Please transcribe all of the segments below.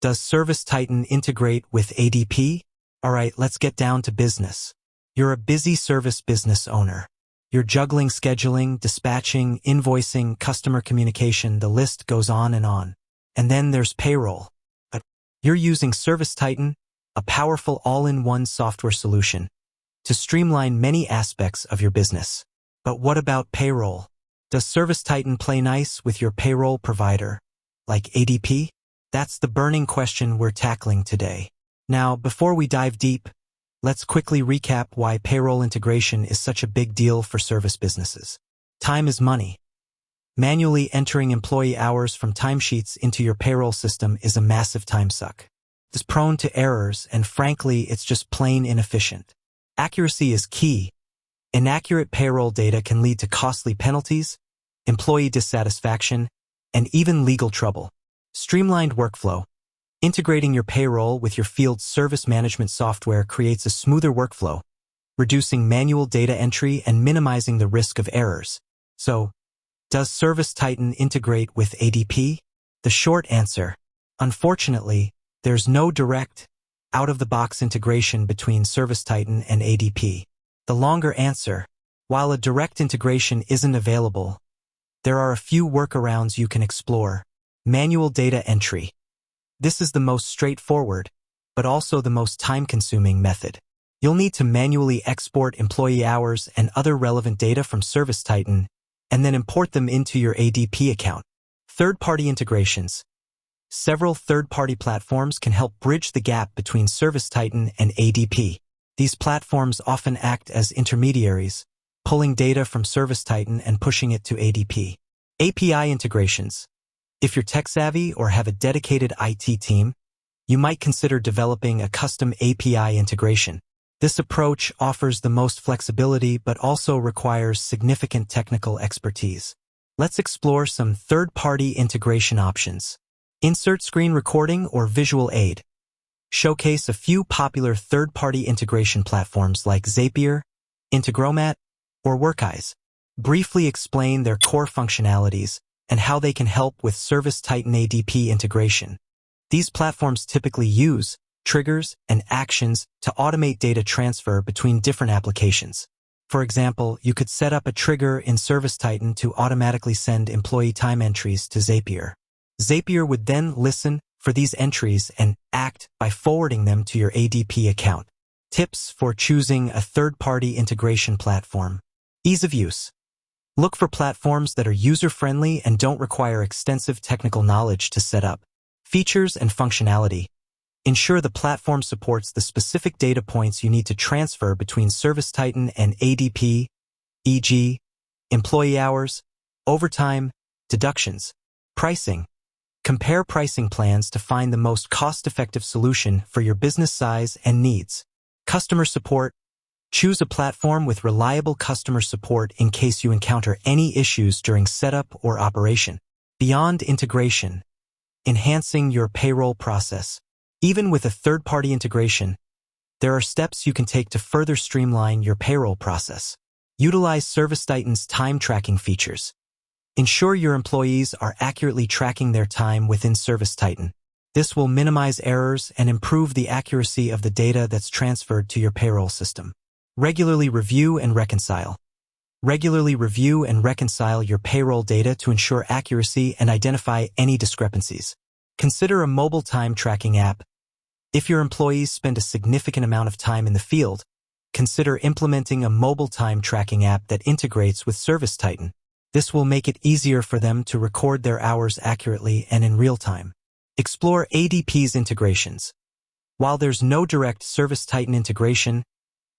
Does ServiceTitan integrate with ADP? Alright, let's get down to business. You're a busy service business owner. You're juggling scheduling, dispatching, invoicing, customer communication, the list goes on. And then there's payroll. But you're using ServiceTitan, a powerful all-in-one software solution, to streamline many aspects of your business. But what about payroll? Does ServiceTitan play nice with your payroll provider, like ADP? That's the burning question we're tackling today. Now, before we dive deep, let's quickly recap why payroll integration is such a big deal for service businesses. Time is money. Manually entering employee hours from timesheets into your payroll system is a massive time suck. It's prone to errors, and frankly, it's just plain inefficient. Accuracy is key. Inaccurate payroll data can lead to costly penalties, employee dissatisfaction, and even legal trouble. Streamlined workflow. Integrating your payroll with your field service management software creates a smoother workflow, reducing manual data entry and minimizing the risk of errors. So, does ServiceTitan integrate with ADP? The short answer: unfortunately, there's no direct, out-of-the-box integration between ServiceTitan and ADP. The longer answer: while a direct integration isn't available, there are a few workarounds you can explore. Manual data entry. This is the most straightforward, but also the most time-consuming method. You'll need to manually export employee hours and other relevant data from ServiceTitan, and then import them into your ADP account. Third-party integrations. Several third-party platforms can help bridge the gap between ServiceTitan and ADP. These platforms often act as intermediaries, pulling data from ServiceTitan and pushing it to ADP. API integrations. If you're tech-savvy or have a dedicated IT team, you might consider developing a custom API integration. This approach offers the most flexibility but also requires significant technical expertise. Let's explore some third-party integration options. Insert screen recording or visual aid. Showcase a few popular third-party integration platforms like Zapier, Integromat, or Workeyes. Briefly explain their core functionalities and how they can help with ServiceTitan ADP integration. These platforms typically use triggers and actions to automate data transfer between different applications. For example, you could set up a trigger in ServiceTitan to automatically send employee time entries to Zapier. Zapier would then listen for these entries and act by forwarding them to your ADP account. Tips for choosing a third-party integration platform. Ease of use. Look for platforms that are user-friendly and don't require extensive technical knowledge to set up. Features and functionality. Ensure the platform supports the specific data points you need to transfer between ServiceTitan and ADP, e.g., employee hours, overtime, deductions. Pricing. Compare pricing plans to find the most cost-effective solution for your business size and needs. Customer support. Choose a platform with reliable customer support in case you encounter any issues during setup or operation. Beyond integration. Enhancing your payroll process. Even with a third-party integration, there are steps you can take to further streamline your payroll process. Utilize ServiceTitan's time tracking features. Ensure your employees are accurately tracking their time within ServiceTitan. This will minimize errors and improve the accuracy of the data that's transferred to your payroll system. Regularly review and reconcile. Regularly review and reconcile your payroll data to ensure accuracy and identify any discrepancies. Consider a mobile time tracking app. If your employees spend a significant amount of time in the field, consider implementing a mobile time tracking app that integrates with ServiceTitan. This will make it easier for them to record their hours accurately and in real time. Explore ADP's integrations. While there's no direct ServiceTitan integration,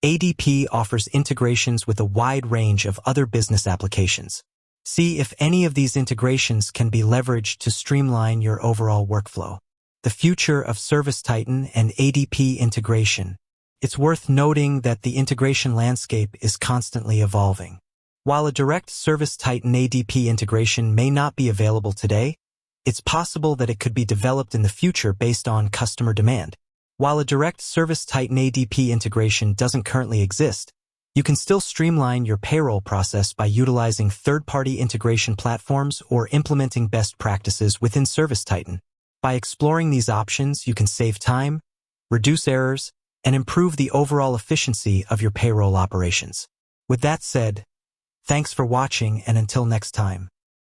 ADP offers integrations with a wide range of other business applications. See if any of these integrations can be leveraged to streamline your overall workflow. The future of ServiceTitan and ADP integration. It's worth noting that the integration landscape is constantly evolving. While a direct ServiceTitan ADP integration may not be available today, it's possible that it could be developed in the future based on customer demand. While a direct ServiceTitan ADP integration doesn't currently exist, you can still streamline your payroll process by utilizing third-party integration platforms or implementing best practices within ServiceTitan. By exploring these options, you can save time, reduce errors, and improve the overall efficiency of your payroll operations. With that said, thanks for watching, and until next time.